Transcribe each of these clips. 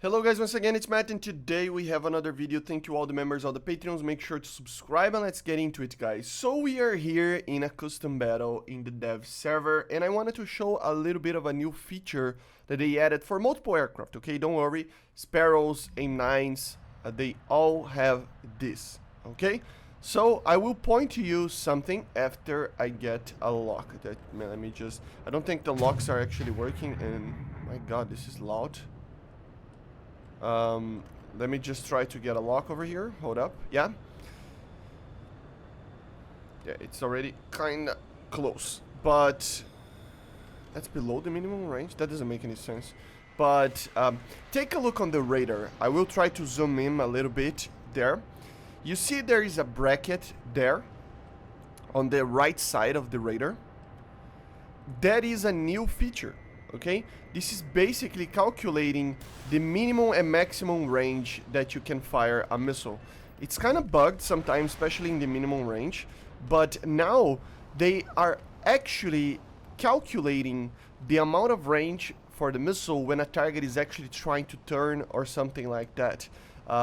Hello guys, once again it's Matt, and today we have another video. Thank you all the members of the Patreons. Make sure to subscribe and let's get into it, guys. So we are here in a custom battle in the dev server, and I wanted to show a little bit of a new feature that they added for multiple aircraft. Okay, don't worry, Sparrows, AIM-9s, they all have this. Okay, so I will point to you something after I get a lock. Let me just, I don't think the locks are actually working, and my god, this is loud. Let me just try to get a lock over here. Hold up. Yeah, it's already kinda close, but that's below the minimum range. That doesn't make any sense. But take a look on the radar. I will try to zoom in a little bit there. You see there is a bracket there on the right side of the radar. That is a new feature. Okay, this is basically calculating the minimum and maximum range that you can fire a missile. It's kind of bugged sometimes, especially in the minimum range, but now they are actually calculating the amount of range for the missile when a target is actually trying to turn or something like that.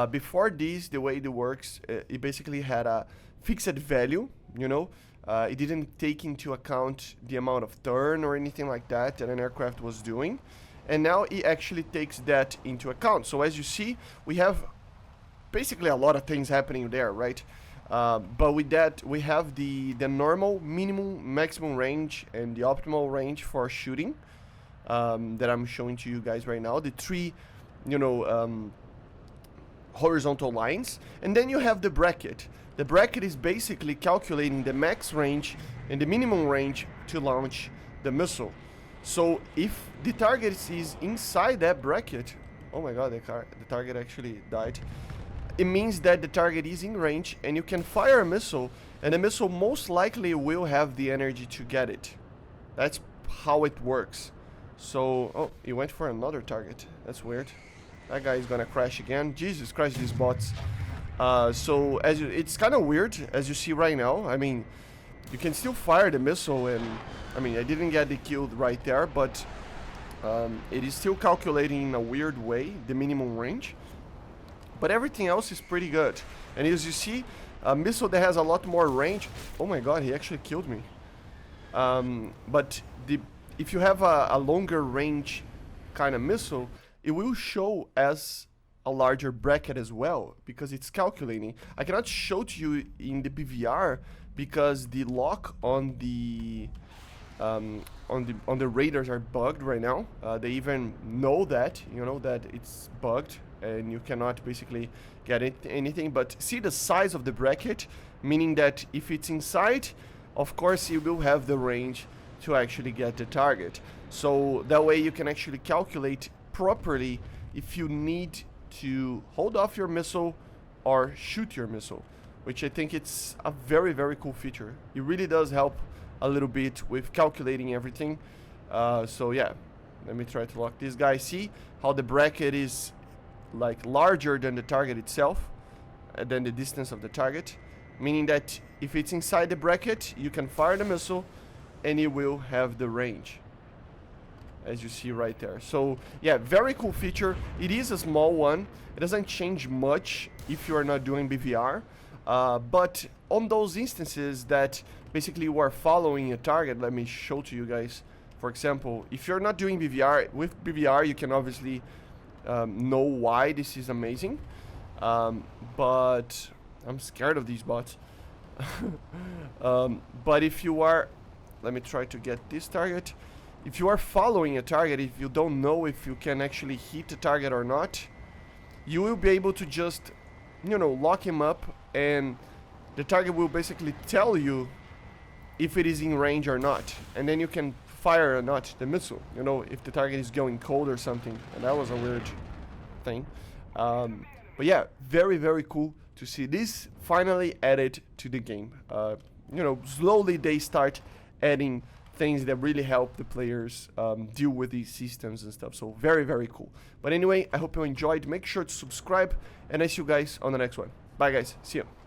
Before this, the way it works, it basically had a fixed value, you know. It didn't take into account the amount of turn or anything like that an aircraft was doing, and now it actually takes that into account. So as you see, we have basically a lot of things happening there, right? But with that, we have the normal, minimum, maximum range and the optimal range for shooting that I'm showing to you guys right now. The three, you know, horizontal lines, and then you have the bracket. The bracket is basically calculating the max range and the minimum range to launch the missile. So if the target is inside that bracket, oh my god, the target actually died. It means that the target is in range and you can fire a missile, and the missile most likely will have the energy to get it. That's how it works. So, oh, he went for another target. That's weird. That guy is gonna crash again. Jesus Christ, these bots. So it's kind of weird, as you see right now. I mean, you can still fire the missile, and I mean, I didn't get the kill right there, but it is still calculating in a weird way the minimum range. But everything else is pretty good. And as you see, a missile that has a lot more range. Oh my god, he actually killed me. But if you have a longer range kind of missile, it will show as a larger bracket as well, because it's calculating. I cannot show to you in the BVR because the lock on the radars are bugged right now. They even know that, you know, that it's bugged and you cannot basically get anything. But see the size of the bracket, meaning that if it's inside, of course you will have the range to actually get the target. So that way you can actually calculate properly if you need to hold off your missile or shoot your missile, which I think it's a very, very cool feature. It really does help a little bit with calculating everything. So yeah, let me try to lock this guy. See how the bracket is like larger than the target itself, than the distance of the target, meaning that if it's inside the bracket, you can fire the missile and it will have the range, as you see right there. So yeah, very cool feature. It is a small one. It doesn't change much if you are not doing BVR, but on those instances that basically you are following a target, let me show to you guys. For example, if you're not doing BVR, with BVR you can obviously know why this is amazing, but I'm scared of these bots. But if you are, let me try to get this target. If you are following a target, if you don't know if you can actually hit the target or not, you will be able to just, you know, lock him up, and the target will basically tell you if it is in range or not, and then you can fire or not the missile, you know, if the target is going cold or something. And that was a weird thing. But yeah, very, very cool to see this finally added to the game. You know, slowly they start adding things that really help the players deal with these systems and stuff. So very, very cool. But anyway, I hope you enjoyed. Make sure to subscribe, and I see you guys on the next one. Bye guys, see you.